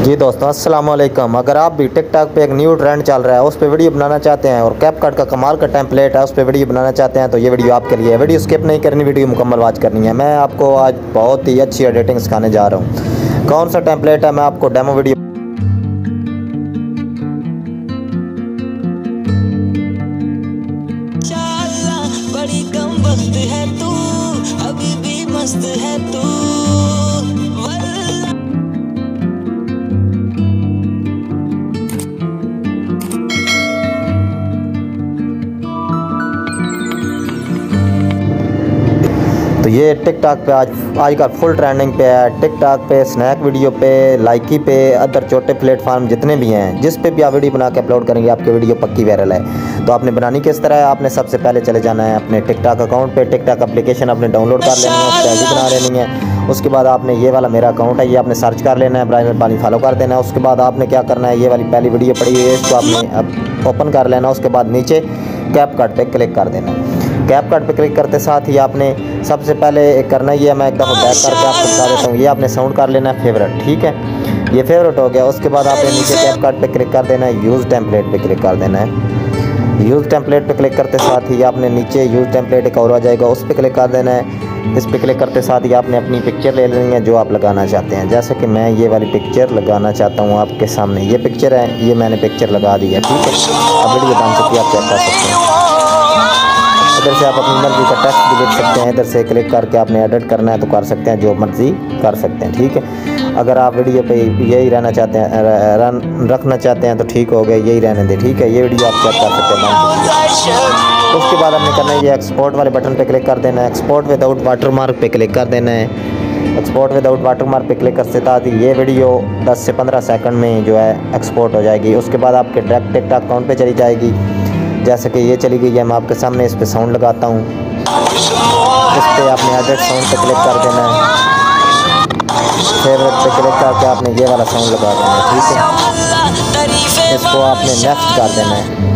जी दोस्तों अस्सलाम वालेकुम। अगर आप भी टिकटॉक पे एक न्यू ट्रेंड चल रहा है उस पर वीडियो बनाना चाहते हैं और कैपकट का कमाल का टेम्पलेट है उस पर वीडियो बनाना चाहते हैं तो ये वीडियो आपके लिए है। वीडियो स्किप नहीं करनी, वीडियो मुकम्मल वॉच करनी है। मैं आपको आज बहुत ही अच्छी एडिटिंग सिखाने जा रहा हूँ। कौन सा टेम्पलेट है मैं आपको डेमो वीडियो बड़ी कम वक्त है तू, अभी भी मस्त है तू। तो ये टिकटॉक पे आजकल फुल ट्रेंडिंग पे है। टिकटॉक पे, स्नैक वीडियो पे, लाइकी पे, अदर छोटे प्लेटफार्म जितने भी हैं जिस पे भी आप वीडियो बना के अपलोड करेंगे आपकी वीडियो पक्की वायरल है। तो आपने बनानी किस तरह है, आपने सबसे पहले चले जाना है अपने टिकटॉक अकाउंट पे। टिकटॉक एप्लीकेशन आपने डाउनलोड कर लेनी है, उस पर आईडी बना लेनी है। उसके बाद आपने ये वाला मेरा अकाउंट है ये आपने सर्च कर लेना है, ब्राउज़र पानी फॉलो कर देना है। उसके बाद आपने क्या करना है, ये वाली पहली वीडियो पड़ी हुई है इसको आपने ओपन कर लेना। उसके बाद नीचे कैपकट पे क्लिक कर देना है। कैपकट पे क्लिक करते साथ ही आपने सबसे पहले करना ही है, मैं एक दफ़ा बैक करके आपको बता देता हूँ, ये आपने साउंड कर लेना है फेवरेट। ठीक है, ये फेवरेट हो गया। उसके बाद आपने नीचे कैपकट पे क्लिक कर देना है, यूज़ टेम्पलेट पे क्लिक कर देना है। यूज़ टेम्पलेट पे क्लिक करते साथ ही आपने नीचे यूज़ टेम्पलेट एक और आ जाएगा उस पर क्लिक कर देना है। इस पर क्लिक करते साथ ही आपने अपनी पिक्चर ले लेनी है जो आप लगाना चाहते हैं। जैसे कि मैं ये वाली पिक्चर लगाना चाहता हूँ आपके सामने, ये पिक्चर है, ये मैंने पिक्चर लगा दी है। ठीक है, अब वीडियो बन चुकी है, आप चेक कर सकते हैं। इधर से आप अपनी मर्ज़ी का टेक्स्ट भी लिख सकते हैं। इधर से क्लिक करके आपने एडिट करना है तो कर सकते हैं, जो मर्ज़ी कर सकते हैं। ठीक है, अगर आप वीडियो पे यही रहना चाहते हैं रखना चाहते हैं तो ठीक हो गया, यही रहने दें। ठीक है, ये वीडियो आप चेक कर सकते हैं। उसके बाद आपने करना है ये एक्सपोर्ट वाले बटन पे क्लिक कर देना है। एक्सपोर्ट विदाउट वाटरमार्क पे क्लिक कर देना है। एक्सपोर्ट विदाउट वाटरमार्क पे क्लिक करते साथ ही ये वीडियो 10 से 15 सेकंड में जो है एक्सपोर्ट हो जाएगी। उसके बाद आपके डायरेक्ट टिकटॉक अकाउंट पे चली जाएगी। जैसे कि ये चली गई है, मैं आपके सामने इस पर साउंड लगाता हूँ। इस पर आपने एडिट साउंड पे क्लिक कर देना है। फेवरेट पे क्लिक करके आपने ये वाला साउंड लगा देना है। ठीक है, इसको आपने नेक्स्ट कर देना है।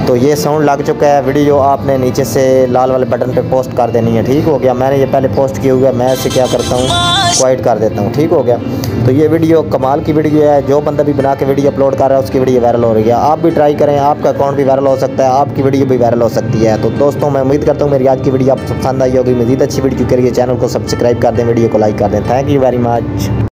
तो ये साउंड लग चुका है। वीडियो आपने नीचे से लाल वाले बटन पे पोस्ट कर देनी है। ठीक हो गया, मैंने ये पहले पोस्ट किया हुआ है, मैं इसे क्या करता हूँ क्वाइट कर देता हूँ। ठीक हो गया, तो ये वीडियो कमाल की वीडियो है। जो बंदा भी बना के वीडियो अपलोड कर रहा है उसकी वीडियो वायरल हो रही है। आप भी ट्राई करें, आपका अकाउंट भी वायरल हो सकता है, आपकी वीडियो भी वायरल हो सकती है। तो दोस्तों मैं उम्मीद करता हूँ मेरी आज की वीडियो आपको पसंद आई होगी। मज़ीद अच्छी वीडियो के लिए चैनल को सब्सक्राइब कर दें, वीडियो को लाइक कर दें। Thank you very much.